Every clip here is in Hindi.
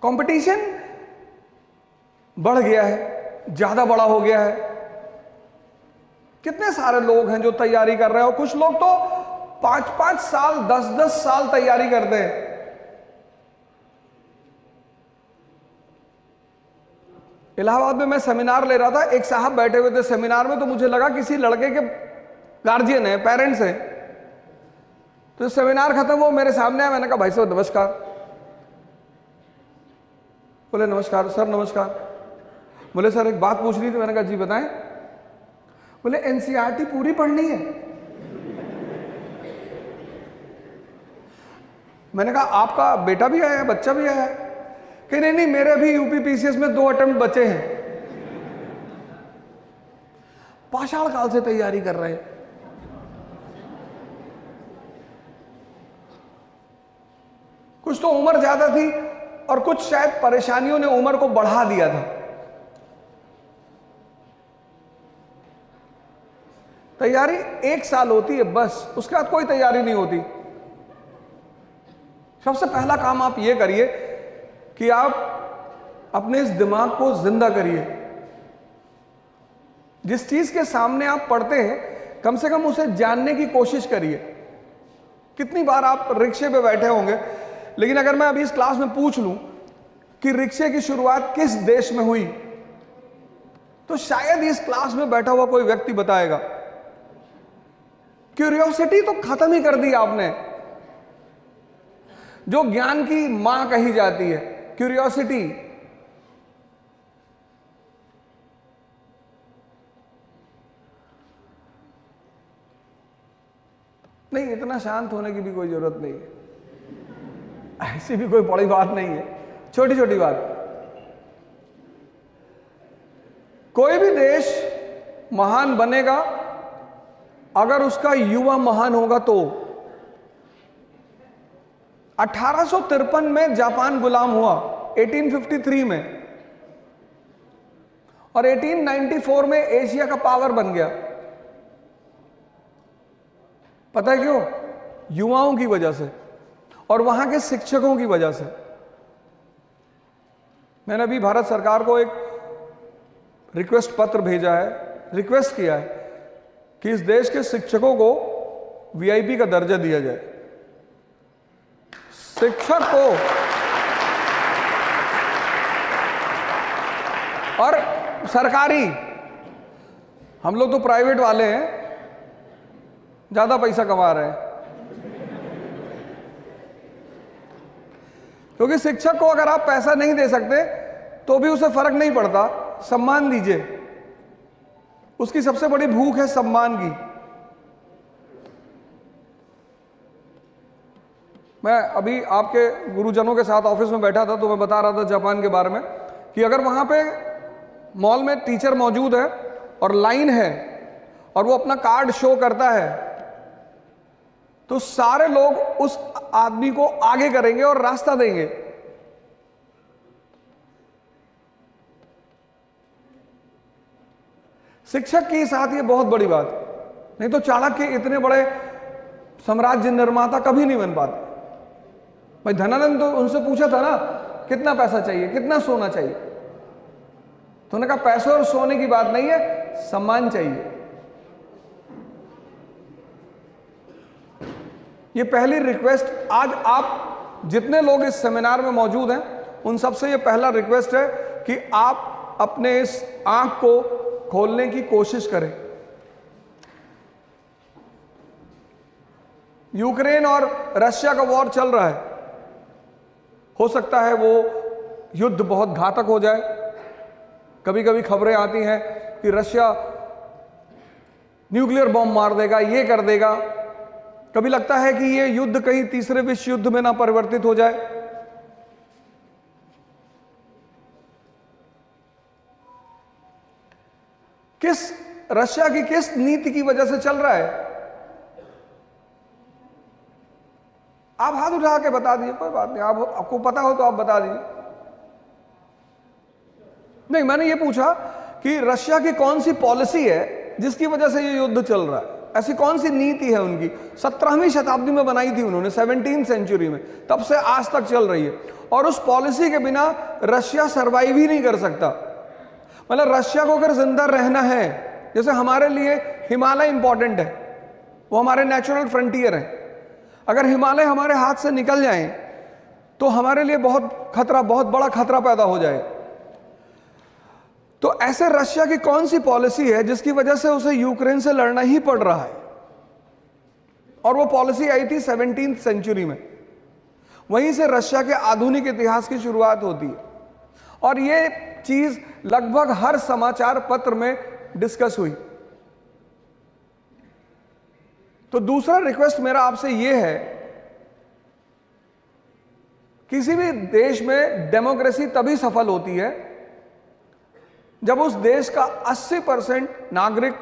कंपटीशन बढ़ गया है, ज्यादा बड़ा हो गया है। कितने सारे लोग हैं जो तैयारी कर रहे हैं, और कुछ लोग तो 5-5 साल 10-10 साल तैयारी करते हैं। इलाहाबाद में मैं सेमिनार ले रहा था, एक साहब बैठे हुए थे सेमिनार में, तो मुझे लगा किसी लड़के के गार्जियन है, पेरेंट्स हैं। तो सेमिनार खत्म हुआ, मेरे सामने आया, मैंने कहा भाई साहब नमस्कार। बोले नमस्कार सर, नमस्कार। बोले सर एक बात पूछ रही थी। मैंने कहा जी बताएं। बोले एनसीईआरटी पूरी पढ़नी है। मैंने कहा आपका बेटा भी आया है, बच्चा भी आया है? कि नहीं नहीं, मेरे भी यूपीपीसीएस में 2 अटेम्प्ट बचे हैं। पाषाण काल से तैयारी कर रहे हैं। कुछ तो उम्र ज्यादा थी और कुछ शायद परेशानियों ने उम्र को बढ़ा दिया था। तैयारी 1 साल होती है बस, उसके बाद कोई तैयारी नहीं होती। सबसे पहला काम आप ये करिए कि आप अपने इस दिमाग को जिंदा करिए। जिस चीज के सामने आप पढ़ते हैं कम से कम उसे जानने की कोशिश करिए। कितनी बार आप रिक्शे पे बैठे होंगे, लेकिन अगर मैं अभी इस क्लास में पूछ लूं कि रिक्शे की शुरुआत किस देश में हुई, तो शायद इस क्लास में बैठा हुआ कोई व्यक्ति बताएगा। क्यूरियोसिटी तो खत्म ही कर दी आपने, जो ज्ञान की मां कही जाती है, क्यूरियोसिटी। नहीं, इतना शांत होने की भी कोई जरूरत नहीं है, ऐसी भी कोई बड़ी बात नहीं है, छोटी छोटी बात। कोई भी देश महान बनेगा अगर उसका युवा महान होगा तो। 1853 में जापान गुलाम हुआ, 1853 में, और 1894 में एशिया का पावर बन गया। पता है क्यों? युवाओं की वजह से और वहां के शिक्षकों की वजह से। मैंने अभी भारत सरकार को एक रिक्वेस्ट पत्र भेजा है, रिक्वेस्ट किया है कि इस देश के शिक्षकों को वीआईपी का दर्जा दिया जाए। शिक्षक को, और सरकारी, हम लोग तो प्राइवेट वाले हैं, ज्यादा पैसा कमा रहे हैं। क्योंकि शिक्षक को अगर आप पैसा नहीं दे सकते तो भी उसे फर्क नहीं पड़ता, सम्मान दीजिए। उसकी सबसे बड़ी भूख है सम्मान की। मैं अभी आपके गुरुजनों के साथ ऑफिस में बैठा था, तो मैं बता रहा था जापान के बारे में कि अगर वहां पे मॉल में टीचर मौजूद है और लाइन है और वो अपना कार्ड शो करता है, तो सारे लोग उस आदमी को आगे करेंगे और रास्ता देंगे। शिक्षक के साथ ये बहुत बड़ी बात, नहीं तो चाणक्य इतने बड़े साम्राज्य निर्माता कभी नहीं बन पाते। भाई धनानंद तो उनसे पूछा था ना कितना पैसा चाहिए, कितना सोना चाहिए, तो उन्होंने कहा पैसे और सोने की बात नहीं है, सम्मान चाहिए। ये पहली रिक्वेस्ट आज आप जितने लोग इस सेमिनार में मौजूद हैं उन सबसे ये पहला रिक्वेस्ट है कि आप अपने इस आंख को खोलने की कोशिश करें। यूक्रेन और रशिया का वॉर चल रहा है, हो सकता है वो युद्ध बहुत घातक हो जाए। कभी कभी खबरें आती हैं कि रशिया न्यूक्लियर बॉम्ब मार देगा, ये कर देगा। कभी लगता है कि ये युद्ध कहीं तीसरे विश्व युद्ध में ना परिवर्तित हो जाए। रशिया की किस नीति की वजह से चल रहा है? आप हाथ उठा के बता दीजिए, कोई बात नहीं, आपको पता हो तो आप बता दीजिए। नहीं, मैंने ये पूछा कि रशिया की कौन सी पॉलिसी है जिसकी वजह से ये युद्ध चल रहा है। ऐसी कौन सी नीति है उनकी? 17वीं शताब्दी में बनाई थी उन्होंने, 17th सेंचुरी में, तब से आज तक चल रही है। और उस पॉलिसी के बिना रशिया सरवाइव ही नहीं कर सकता। मतलब रशिया को अगर जिंदा रहना है, जैसे हमारे लिए हिमालय इंपॉर्टेंट है, वो हमारे नेचुरल फ्रंटियर है, अगर हिमालय हमारे हाथ से निकल जाएं तो हमारे लिए बहुत बड़ा खतरा पैदा हो जाए। तो ऐसे रशिया की कौन सी पॉलिसी है जिसकी वजह से उसे यूक्रेन से लड़ना ही पड़ रहा है? और वो पॉलिसी आई थी 17th सेंचुरी में। वहीं से रशिया के आधुनिक इतिहास की शुरुआत होती है और ये चीज लगभग हर समाचार पत्र में डिस्कस हुई। तो दूसरा रिक्वेस्ट मेरा आपसे यह है, किसी भी देश में डेमोक्रेसी तभी सफल होती है जब उस देश का 80% नागरिक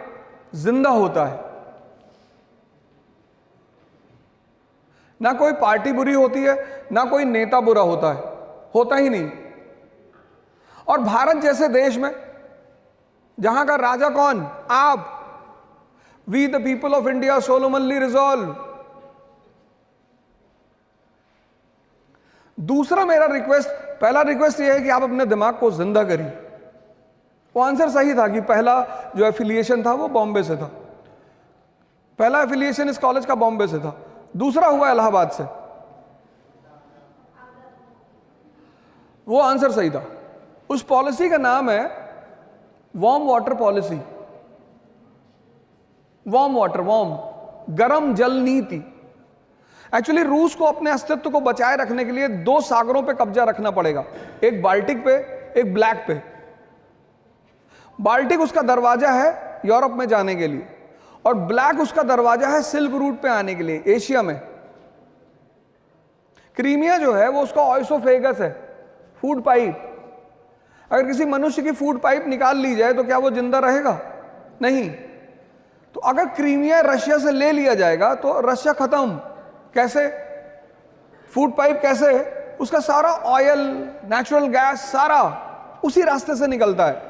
जिंदा होता है। ना कोई पार्टी बुरी होती है, ना कोई नेता बुरा होता है, होता ही नहीं। और भारत जैसे देश में जहां का राजा कौन? आप। We the people of India solemnly resolve. दूसरा मेरा रिक्वेस्ट, पहला रिक्वेस्ट यह है कि आप अपने दिमाग को जिंदा करिए। वो आंसर सही था कि पहला जो एफिलिएशन था वो बॉम्बे से था, पहला एफिलिएशन इस कॉलेज का बॉम्बे से था, दूसरा हुआ इलाहाबाद से। वो आंसर सही था। उस पॉलिसी का नाम है warm water policy. Warm water, warm, गर्म जल नीति। एक्चुअली रूस को अपने अस्तित्व को बचाए रखने के लिए 2 सागरों पे कब्जा रखना पड़ेगा, एक बाल्टिक पे, एक ब्लैक पे। बाल्टिक उसका दरवाजा है यूरोप में जाने के लिए, और ब्लैक उसका दरवाजा है सिल्क रूट पे आने के लिए एशिया में। क्रीमिया जो है वो उसका ऑइसोफेगस है, फूड पाइप। अगर किसी मनुष्य की फूड पाइप निकाल ली जाए तो क्या वो जिंदा रहेगा? नहीं। तो अगर क्रीमिया रशिया से ले लिया जाएगा तो रशिया खत्म। कैसे? फूड पाइप कैसे? उसका सारा ऑयल, नेचुरल गैस सारा उसी रास्ते से निकलता है।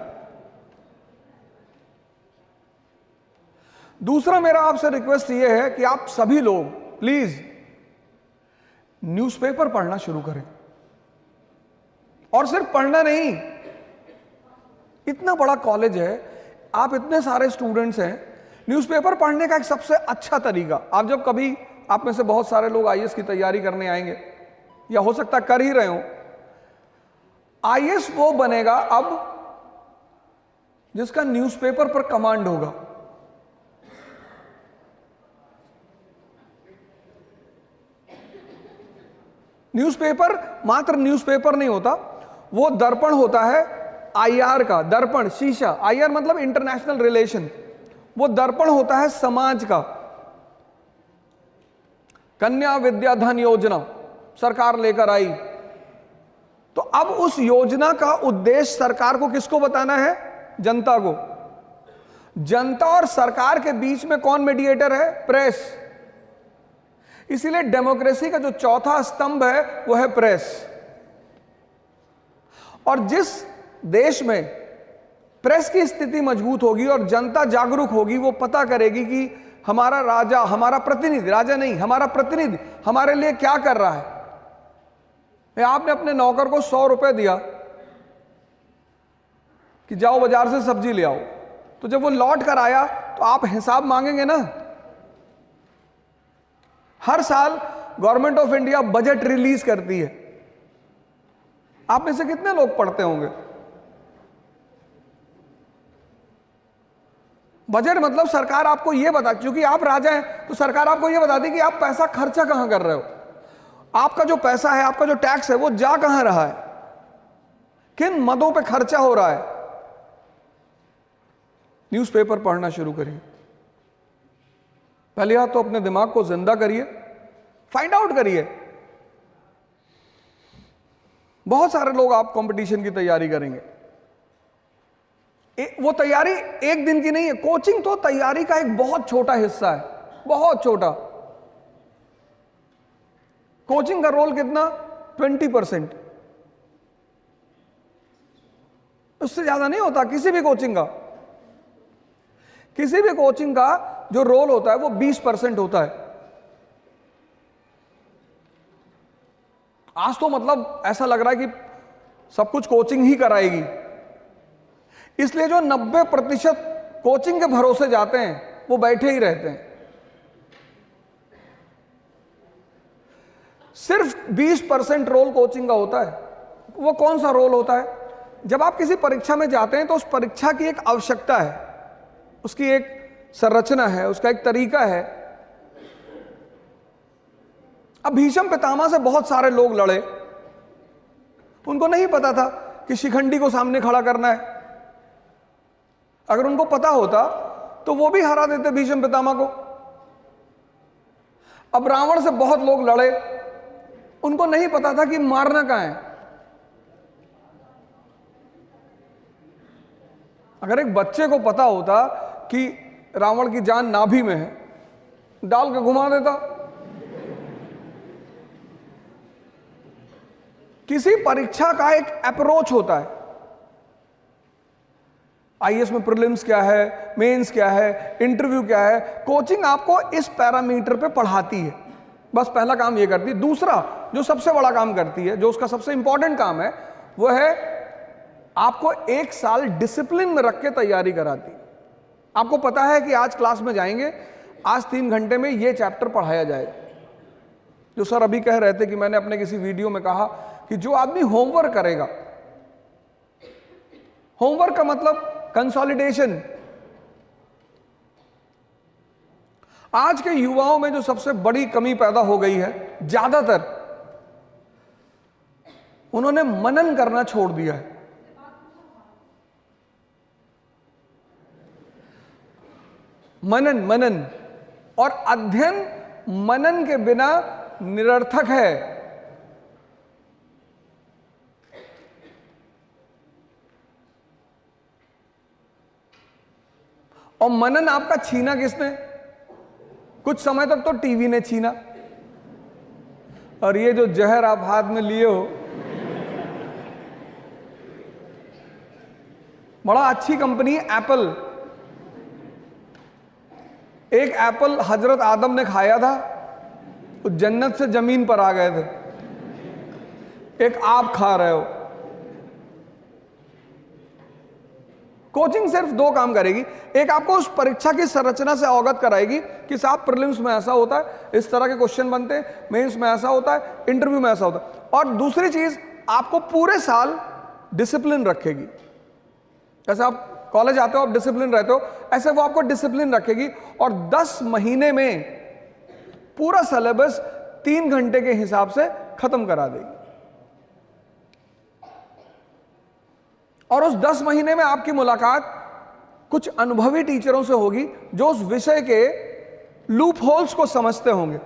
दूसरा मेरा आपसे रिक्वेस्ट यह है कि आप सभी लोग प्लीज न्यूज़पेपर पढ़ना शुरू करें। और सिर्फ पढ़ना नहीं, इतना बड़ा कॉलेज है, आप इतने सारे स्टूडेंट्स हैं, न्यूज़पेपर पढ़ने का एक सबसे अच्छा तरीका, आप जब कभी, आप में से बहुत सारे लोग आईएएस की तैयारी करने आएंगे या हो सकता कर ही रहे हो, आईएएस वो बनेगा अब जिसका न्यूज़पेपर पर कमांड होगा। न्यूज़पेपर मात्र न्यूज़पेपर नहीं होता, वो दर्पण होता है आईआर का। दर्पण, शीशा, आईआर मतलब इंटरनेशनल रिलेशन। वो दर्पण होता है समाज का। कन्या विद्या धन योजना सरकार लेकर आई, तो अब उस योजना का उद्देश्य सरकार को किसको बताना है? जनता को। जनता और सरकार के बीच में कौन मीडिएटर है? प्रेस। इसीलिए डेमोक्रेसी का जो चौथा स्तंभ है वो है प्रेस। और जिस देश में प्रेस की स्थिति मजबूत होगी और जनता जागरूक होगी, वो पता करेगी कि हमारा राजा, हमारा प्रतिनिधि, राजा नहीं, हमारा प्रतिनिधि हमारे लिए क्या कर रहा है। आपने अपने नौकर को 100 रुपए दिया कि जाओ बाजार से सब्जी ले आओ, तो जब वो लौट कर आया तो आप हिसाब मांगेंगे ना। हर साल government of India budget release करती है, आप में से कितने लोग पढ़ते होंगे? बजट मतलब सरकार आपको यह बता, क्योंकि आप राजा हैं तो सरकार आपको यह बताती कि आप पैसा खर्चा कहां कर रहे हो, आपका जो पैसा है, आपका जो टैक्स है वो जा कहां रहा है, किन मदों पे खर्चा हो रहा है। न्यूज़पेपर पढ़ना शुरू करिए। पहले बात तो अपने दिमाग को जिंदा करिए, फाइंड आउट करिए। बहुत सारे लोग आप कंपटीशन की तैयारी करेंगे, वो तैयारी एक दिन की नहीं है। कोचिंग तो तैयारी का एक बहुत छोटा हिस्सा है, बहुत छोटा। कोचिंग का रोल कितना? 20%, उससे ज्यादा नहीं होता किसी भी कोचिंग का। किसी भी कोचिंग का जो रोल होता है वो 20% होता है। आज तो मतलब ऐसा लग रहा है कि सब कुछ कोचिंग ही कराएगी, इसलिए जो 90% कोचिंग के भरोसे जाते हैं वो बैठे ही रहते हैं। सिर्फ 20% रोल कोचिंग का होता है। वो कौन सा रोल होता है? जब आप किसी परीक्षा में जाते हैं तो उस परीक्षा की एक आवश्यकता है, उसकी एक संरचना है, उसका एक तरीका है। अब भीष्म पितामह से बहुत सारे लोग लड़े, उनको नहीं पता था कि शिखंडी को सामने खड़ा करना है। अगर उनको पता होता तो वो भी हरा देते भीष्म पितामह को। अब रावण से बहुत लोग लड़े, उनको नहीं पता था कि मारना कहां है। अगर एक बच्चे को पता होता कि रावण की जान नाभि में है, डाल के घुमा देता। किसी परीक्षा का एक अप्रोच होता है। आईएएस में प्रीलिम्स क्या है, मेंस क्या है, इंटरव्यू क्या है, कोचिंग आपको इस पैरामीटर पे पढ़ाती है। बस पहला काम ये करती है। दूसरा जो सबसे बड़ा काम करती है, जो उसका सबसे इंपॉर्टेंट काम है, वो है आपको 1 साल डिसिप्लिन में रख के तैयारी कराती है। आपको पता है कि आज क्लास में जाएंगे, आज 3 घंटे में ये चैप्टर पढ़ाया जाएगा। जो सर अभी कह रहे थे कि मैंने अपने किसी वीडियो में कहा कि जो आदमी होमवर्क करेगा, होमवर्क का मतलब कंसोलिडेशन। आज के युवाओं में जो सबसे बड़ी कमी पैदा हो गई है, ज्यादातर उन्होंने मनन करना छोड़ दिया है। मनन और अध्ययन मनन के बिना निरर्थक है। और मनन आपका छीना किसने? कुछ समय तक तो टीवी ने छीना। और ये जो जहर आप हाथ में लिए हो, बड़ा अच्छी कंपनी है एप्पल। एक एप्पल हजरत आदम ने खाया था, तो जन्नत से जमीन पर आ गए थे। एक आप खा रहे हो। कोचिंग सिर्फ 2 काम करेगी। एक, आपको उस परीक्षा की संरचना से अवगत कराएगी कि साहब प्रीलिम्स में ऐसा होता है, इस तरह के क्वेश्चन बनते हैं, मेंस में ऐसा होता है, इंटरव्यू में ऐसा होता है। और दूसरी चीज, आपको पूरे साल डिसिप्लिन रखेगी। जैसे आप कॉलेज आते हो, आप डिसिप्लिन रहते हो, ऐसे वो आपको डिसिप्लिन रखेगी। और 10 महीने में पूरा सिलेबस 3 घंटे के हिसाब से खत्म करा देगी। और उस 10 महीने में आपकी मुलाकात कुछ अनुभवी टीचरों से होगी जो उस विषय के लूप होल्स को समझते होंगे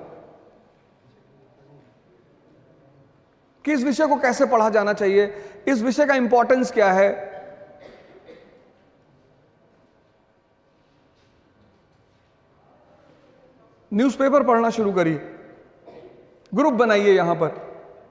कि इस विषय को कैसे पढ़ा जाना चाहिए, इस विषय का इंपॉर्टेंस क्या है। न्यूज़पेपर पढ़ना शुरू करिए, ग्रुप बनाइए यहां पर।